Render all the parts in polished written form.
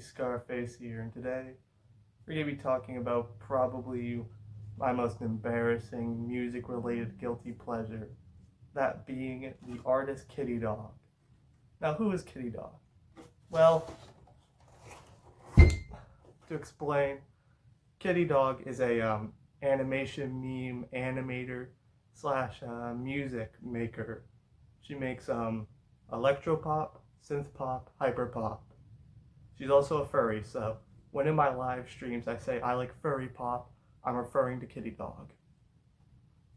Scarface here, and today we're going to be talking about probably my most embarrassing music-related guilty pleasure, that being the artist Kittydog. Now, who is Kittydog? Well, to explain, Kittydog is a animation meme animator slash music maker. She makes electropop, synth pop, hyper pop. She's also a furry, so when in my live streams I say I like furry pop, I'm referring to Kittydog.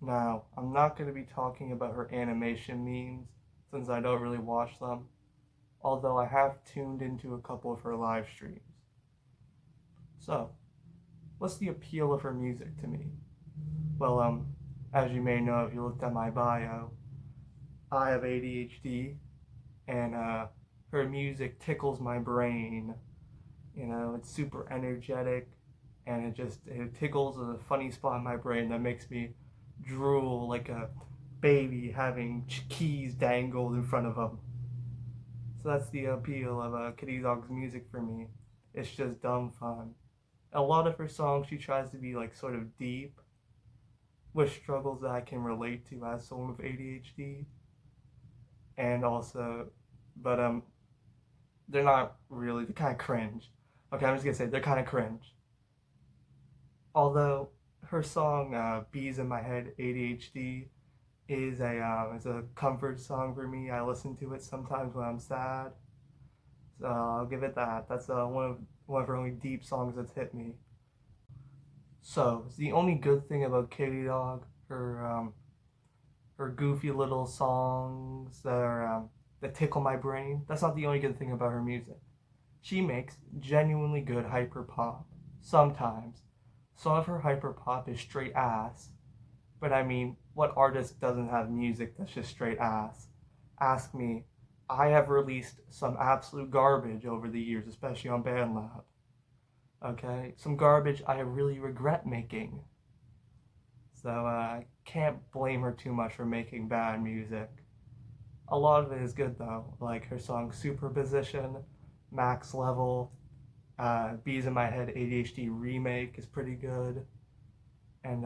Now, I'm not going to be talking about her animation memes, since I don't really watch them, although I have tuned into a couple of her live streams. So, what's the appeal of her music to me? Well, as you may know if you looked at my bio, I have ADHD, and her music tickles my brain. You know, it's super energetic, and it tickles a funny spot in my brain that makes me drool like a baby having keys dangled in front of them. So that's the appeal of Kittydog's music for me. It's just dumb fun. A lot of her songs, she tries to be like sort of deep, with struggles that I can relate to as someone with ADHD. And also, but they're not really, they're kind of cringe. Okay, I'm just gonna say they're kind of cringe. Although her song "Bees in My Head ADHD" is a comfort song for me. I listen to it sometimes when I'm sad, so I'll give it that. That's one of her only deep songs that's hit me. So the only good thing about Kittydog, her goofy little songs that tickle my brain. That's not the only good thing about her music. She makes genuinely good hyper pop. Sometimes. Some of her hyper pop is straight ass. But I mean, what artist doesn't have music that's just straight ass? Ask me. I have released some absolute garbage over the years, especially on BandLab. Okay? Some garbage I really regret making. So I can't blame her too much for making bad music. A lot of it is good though, like her song Superposition, Max Level, Bees in My Head ADHD Remake is pretty good, and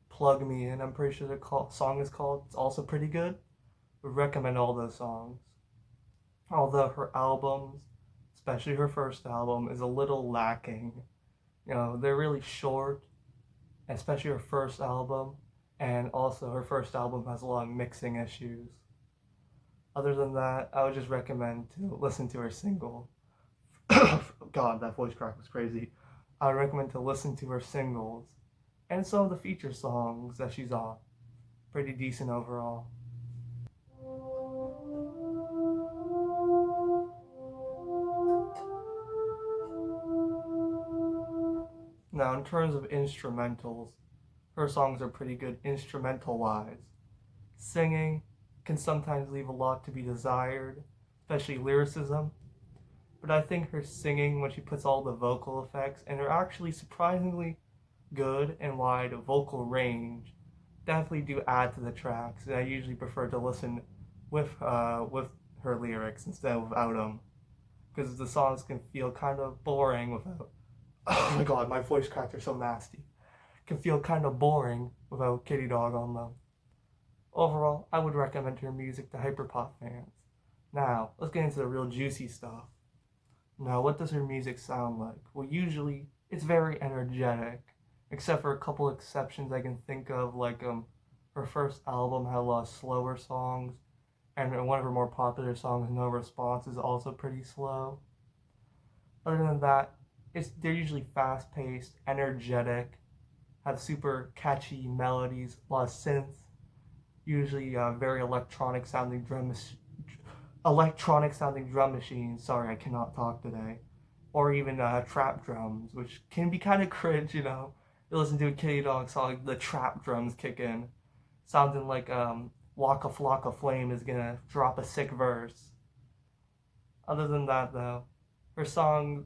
Plug Me In, I'm pretty sure the song is called, it's also pretty good. Would recommend all those songs. Although her albums, especially her first album, is a little lacking. You know, they're really short, especially her first album, and also her first album has a lot of mixing issues. Other than that, I would just recommend to listen to her single. God, that voice crack was crazy. I would recommend to listen to her singles and some of the feature songs that she's on. Pretty decent overall. Now, in terms of instrumentals, her songs are pretty good instrumental-wise. Singing can sometimes leave a lot to be desired, especially lyricism. But I think her singing, when she puts all the vocal effects, and her actually surprisingly good and wide vocal range, definitely do add to the tracks. And I usually prefer to listen with her lyrics instead of without them, because the songs can feel kind of boring without. Oh my god, my voice cracks are so nasty. Can feel kind of boring without Kittydog on them. Overall, I would recommend her music to hyperpop fans. Now, let's get into the real juicy stuff. Now, what does her music sound like? Well, usually, it's very energetic, except for a couple exceptions I can think of, like her first album had a lot of slower songs, and one of her more popular songs, No Response, is also pretty slow. Other than that, they're usually fast-paced, energetic, have super catchy melodies, a lot of synths, usually very electronic sounding drum machines. Sorry, I cannot talk today. Or even trap drums, which can be kind of cringe, you know. You listen to a Kittydog song, the trap drums kick in, sounding like Waka Flocka Flame is gonna drop a sick verse. Other than that, though, her songs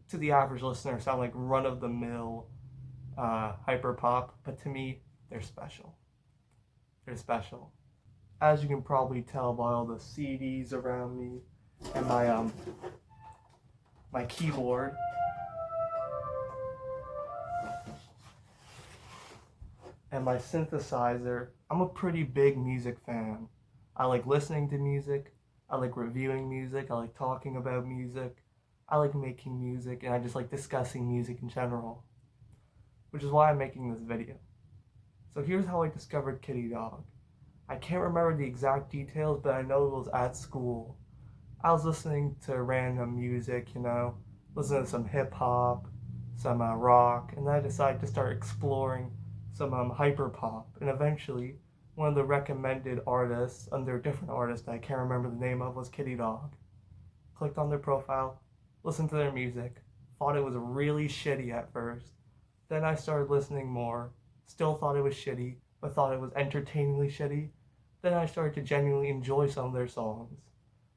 to the average listener sound like run-of-the-mill hyper pop, but to me, they're special. They're special. As you can probably tell by all the CDs around me and my my keyboard, and my synthesizer. I'm a pretty big music fan. I like listening to music, I like reviewing music, I like talking about music, I like making music, and I just like discussing music in general, which is why I'm making this video. So here's how I discovered Kittydog. I can't remember the exact details, but I know it was at school. I was listening to random music, listening to some hip hop, some rock, and then I decided to start exploring some hyper pop. And eventually, one of the recommended artists under a different artist that I can't remember the name of was Kittydog. Clicked on their profile, listened to their music, thought it was really shitty at first. Then I started listening more, still thought it was shitty, but thought it was entertainingly shitty. Then I started to genuinely enjoy some of their songs.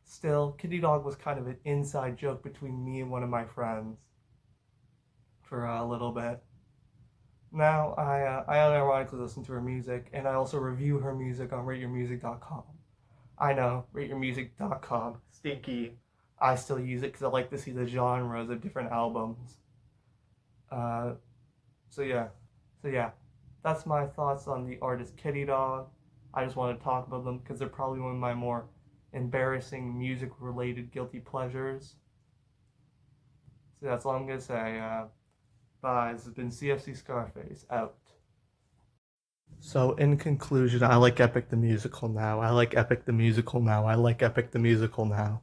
Still, Kittydog was kind of an inside joke between me and one of my friends for a little bit. Now, I unironically listen to her music, and I also review her music on rateyourmusic.com. I know, rateyourmusic.com, stinky. I still use it because I like to see the genres of different albums. So yeah, that's my thoughts on the artist Kittydog. I just want to talk about them because they're probably one of my more embarrassing music-related guilty pleasures. So that's all I'm gonna say. Bye. This has been C.F.C. Scarface out. So in conclusion, I like Epic the Musical now. I like Epic the Musical now. I like Epic the Musical now.